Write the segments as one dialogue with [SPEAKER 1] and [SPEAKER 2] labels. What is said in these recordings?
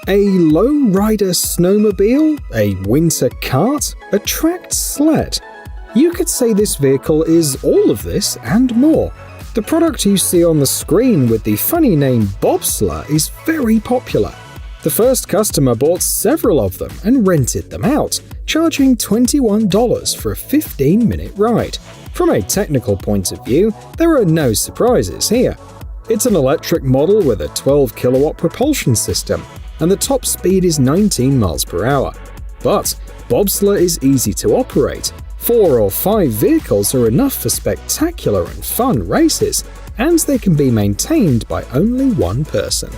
[SPEAKER 1] A low-rider snowmobile, a winter cart, a tracked sled. You could say this vehicle is all of this and more. The product you see on the screen with the funny name Bobsler is very popular. The first customer bought several of them and rented them out, charging $21 for a 15-minute ride. From a technical point of view, there are no surprises here. It's an electric model with a 12-kilowatt propulsion system, and the top speed is 19 miles per hour. But Bobsler is easy to operate. 4 or 5 vehicles are enough for spectacular and fun races, and they can be maintained by only one person.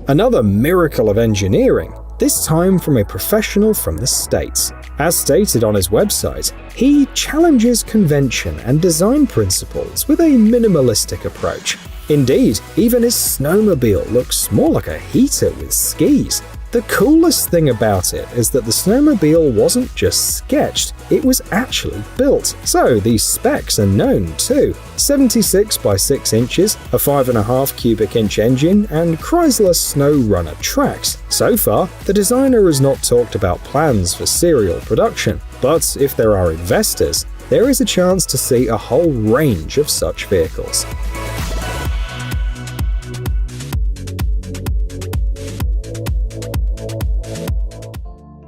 [SPEAKER 1] Another miracle of engineering, this time from a professional from the States. As stated on his website, he challenges convention and design principles with a minimalistic approach. Indeed, even his snowmobile looks more like a heater with skis. The coolest thing about it is that the snowmobile wasn't just sketched, it was actually built. So these specs are known too. 76 by 6 inches, a 5.5 cubic inch engine, and Chrysler Snow Runner tracks. So far, the designer has not talked about plans for serial production, but if there are investors, there is a chance to see a whole range of such vehicles.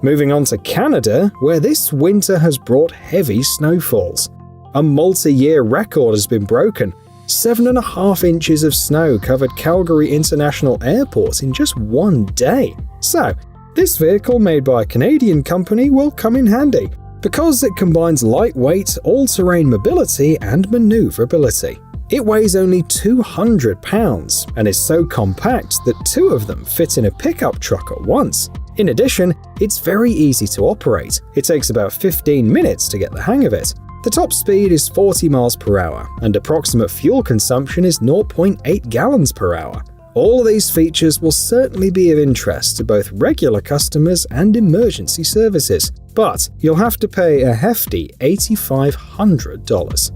[SPEAKER 1] Moving on to Canada, where this winter has brought heavy snowfalls. A multi-year record has been broken. 7.5 inches of snow covered Calgary International Airport in just one day. So, this vehicle made by a Canadian company will come in handy, because it combines lightweight, all-terrain mobility and maneuverability. It weighs only 200 pounds and is so compact that 2 of them fit in a pickup truck at once. In addition, it's very easy to operate. It takes about 15 minutes to get the hang of it. The top speed is 40 miles per hour, and approximate fuel consumption is 0.8 gallons per hour. All of these features will certainly be of interest to both regular customers and emergency services, but you'll have to pay a hefty $8,500.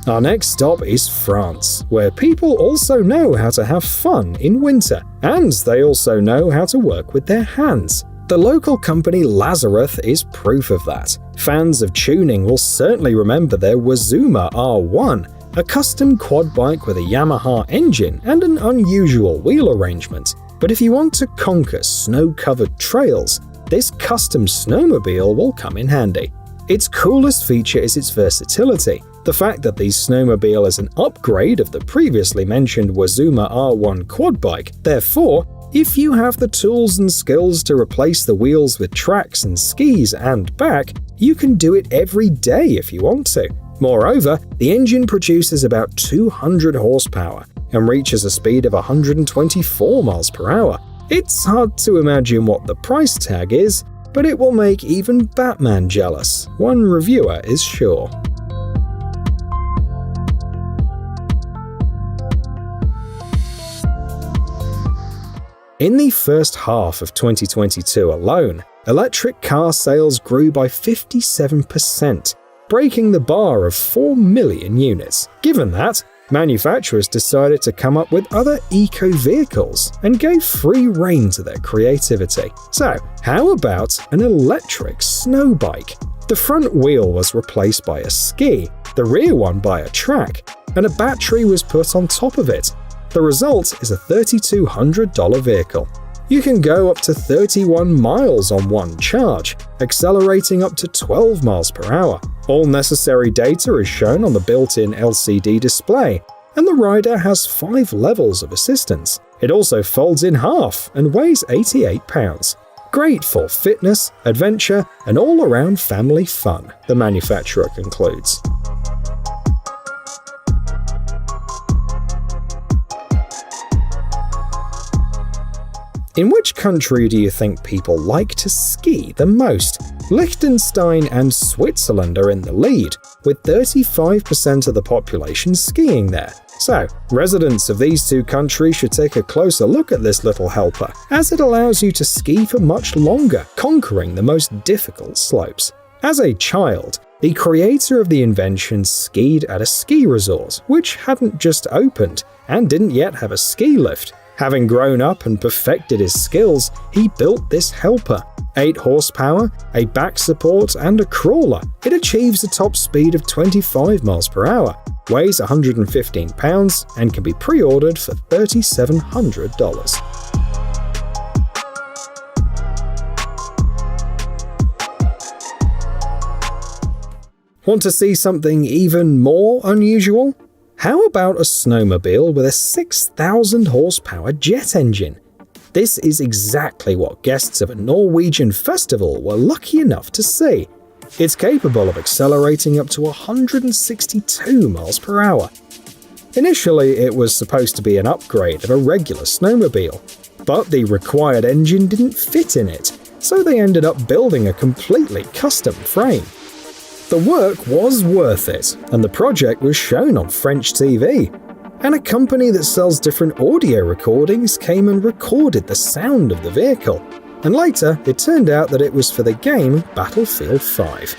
[SPEAKER 1] Our next stop is France, where people also know how to have fun in winter, and they also know how to work with their hands. The local company Lazareth is proof of that. Fans of tuning will certainly remember their Wazuma R1, a custom quad bike with a Yamaha engine and an unusual wheel arrangement. But if you want to conquer snow-covered trails, this custom snowmobile will come in handy. Its coolest feature is its versatility. The fact that the snowmobile is an upgrade of the previously mentioned Wazuma R1 quad bike. Therefore, if you have the tools and skills to replace the wheels with tracks and skis and back, you can do it every day if you want to. Moreover, the engine produces about 200 horsepower and reaches a speed of 124 miles per hour. It's hard to imagine what the price tag is, but it will make even Batman jealous, one reviewer is sure. In the first half of 2022 alone, electric car sales grew by 57%, breaking the bar of 4 million units. Given that, manufacturers decided to come up with other eco-vehicles and gave free rein to their creativity. So, how about an electric snow bike? The front wheel was replaced by a ski, the rear one by a track, and a battery was put on top of it. The result is a $3,200 vehicle. You can go up to 31 miles on one charge, accelerating up to 12 miles per hour. All necessary data is shown on the built-in LCD display, and the rider has 5 levels of assistance. It also folds in half and weighs 88 pounds. Great for fitness, adventure, and all-around family fun, the manufacturer concludes. In which country do you think people like to ski the most? Liechtenstein and Switzerland are in the lead, with 35% of the population skiing there. So, residents of these 2 countries should take a closer look at this little helper, as it allows you to ski for much longer, conquering the most difficult slopes. As a child, the creator of the invention skied at a ski resort, which hadn't just opened and didn't yet have a ski lift. Having grown up and perfected his skills, he built this helper. 8 horsepower, a back support, and a crawler. It achieves a top speed of 25 miles per hour, weighs 115 pounds, and can be pre-ordered for $3,700. Want to see something even more unusual? How about a snowmobile with a 6,000 horsepower jet engine? This is exactly what guests of a Norwegian festival were lucky enough to see. It's capable of accelerating up to 162 miles per hour. Initially, it was supposed to be an upgrade of a regular snowmobile, but the required engine didn't fit in it, so they ended up building a completely custom frame. The work was worth it, and the project was shown on French TV. And a company that sells different audio recordings came and recorded the sound of the vehicle. And later, it turned out that it was for the game Battlefield 5.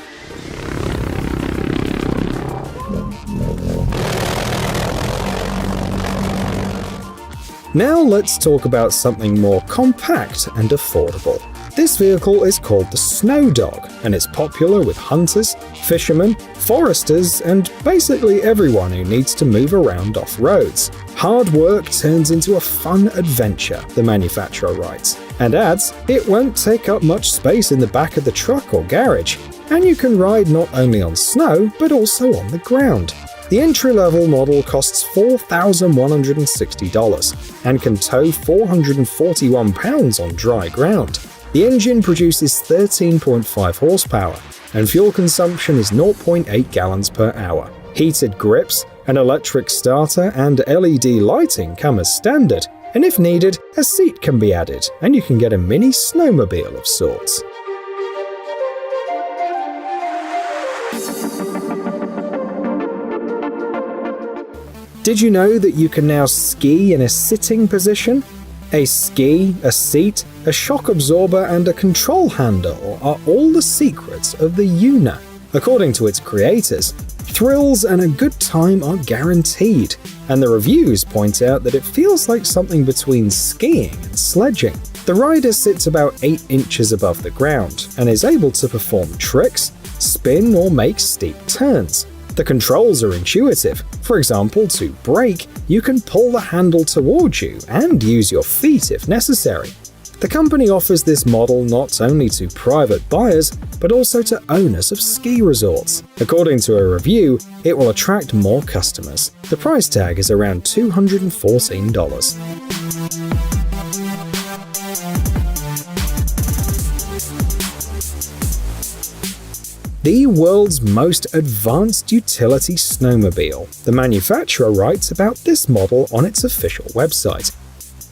[SPEAKER 1] Now let's talk about something more compact and affordable. This vehicle is called the Snow Dog, and it's popular with hunters, fishermen, foresters, and basically everyone who needs to move around off-roads. Hard work turns into a fun adventure, the manufacturer writes, and adds, it won't take up much space in the back of the truck or garage, and you can ride not only on snow, but also on the ground. The entry-level model costs $4,160 and can tow 441 pounds on dry ground. The engine produces 13.5 horsepower, and fuel consumption is 0.8 gallons per hour. Heated grips, an electric starter, and LED lighting come as standard, and if needed, a seat can be added, and you can get a mini snowmobile of sorts. Did you know that you can now ski in a sitting position? A ski, a seat, a shock absorber, and a control handle are all the secrets of the Yuna. According to its creators, thrills and a good time are guaranteed, and the reviews point out that it feels like something between skiing and sledging. The rider sits about 8 inches above the ground and is able to perform tricks, spin, or make steep turns. The controls are intuitive. For example, to brake, you can pull the handle towards you and use your feet if necessary. The company offers this model not only to private buyers, but also to owners of ski resorts. According to a review, it will attract more customers. The price tag is around $214. The world's most advanced utility snowmobile. The manufacturer writes about this model on its official website.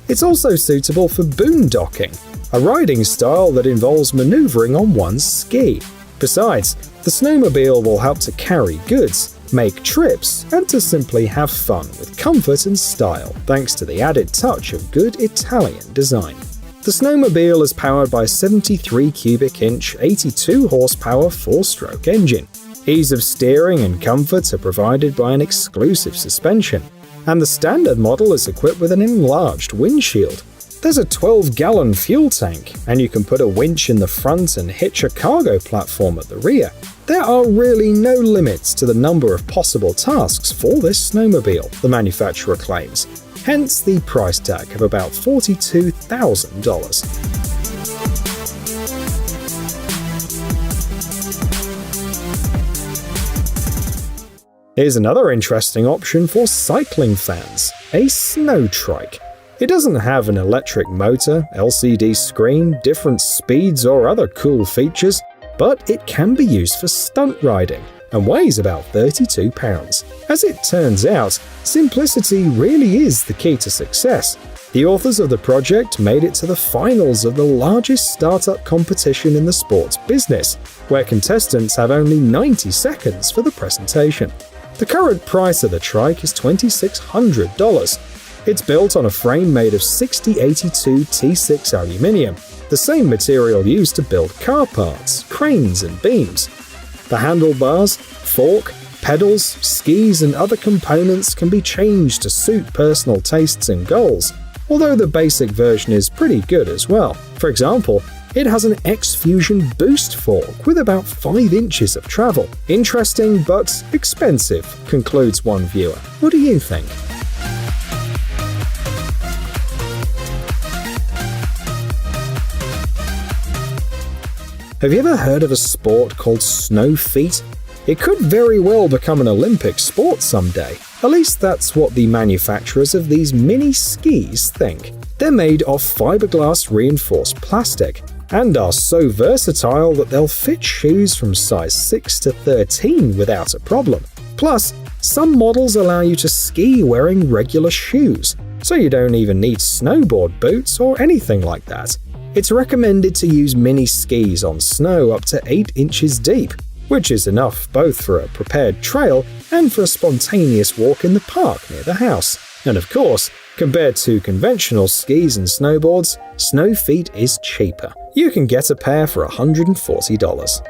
[SPEAKER 1] It's also suitable for boondocking, a riding style that involves maneuvering on one's ski. Besides, the snowmobile will help to carry goods, make trips, and to simply have fun with comfort and style, thanks to the added touch of good Italian design. The snowmobile is powered by a 73 cubic inch, 82 horsepower 4-stroke engine. Ease of steering and comfort are provided by an exclusive suspension, and the standard model is equipped with an enlarged windshield. There's a 12-gallon fuel tank, and you can put a winch in the front and hitch a cargo platform at the rear. There are really no limits to the number of possible tasks for this snowmobile, the manufacturer claims. Hence the price tag of about $42,000. Here's another interesting option for cycling fans, a snow trike. It doesn't have an electric motor, LCD screen, different speeds, or other cool features, but it can be used for stunt riding and weighs about 32 pounds. As it turns out, simplicity really is the key to success. The authors of the project made it to the finals of the largest startup competition in the sports business, where contestants have only 90 seconds for the presentation. The current price of the trike is $2,600. It's built on a frame made of 6082 T6 aluminium, the same material used to build car parts, cranes, and beams. The handlebars, fork, pedals, skis, and other components can be changed to suit personal tastes and goals, although the basic version is pretty good as well. For example, it has an X-Fusion boost fork with about 5 inches of travel. Interesting but expensive, concludes one viewer. What do you think? Have you ever heard of a sport called snow feet? It could very well become an Olympic sport someday. At least that's what the manufacturers of these mini skis think. They're made of fiberglass reinforced plastic and are so versatile that they'll fit shoes from size 6 to 13 without a problem. Plus, some models allow you to ski wearing regular shoes, so you don't even need snowboard boots or anything like that. It's recommended to use mini skis on snow up to 8 inches deep, which is enough both for a prepared trail and for a spontaneous walk in the park near the house. And of course, compared to conventional skis and snowboards, Snow Feet is cheaper. You can get a pair for $140.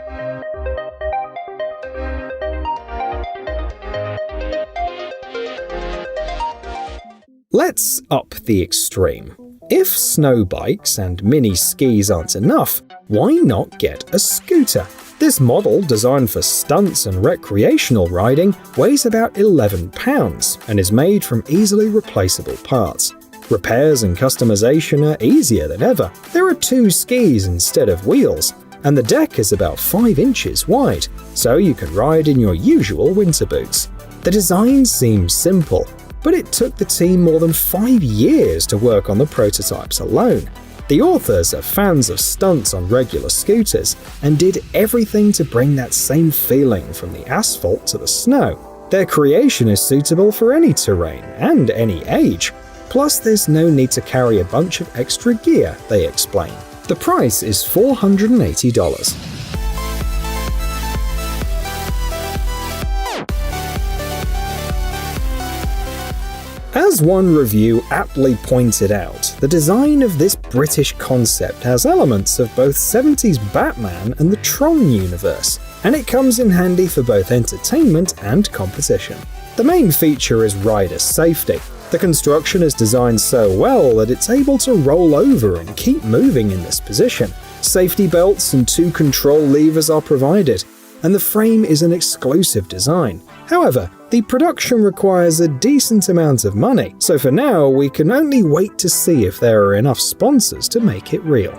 [SPEAKER 1] Let's up the extreme. If snow bikes and mini skis aren't enough, why not get a scooter? This model, designed for stunts and recreational riding, weighs about 11 pounds and is made from easily replaceable parts. Repairs and customization are easier than ever. There are 2 skis instead of wheels, and the deck is about 5 inches wide, so you can ride in your usual winter boots. The design seems simple, but it took the team more than 5 years to work on the prototypes alone. The authors are fans of stunts on regular scooters and did everything to bring that same feeling from the asphalt to the snow. Their creation is suitable for any terrain and any age. Plus, there's no need to carry a bunch of extra gear, they explain. The price is $480. As one review aptly pointed out, the design of this British concept has elements of both 70s Batman and the Tron universe, and it comes in handy for both entertainment and competition. The main feature is rider safety. The construction is designed so well that it's able to roll over and keep moving in this position. Safety belts and 2 control levers are provided, and the frame is an exclusive design. However, the production requires a decent amount of money, so for now we can only wait to see if there are enough sponsors to make it real.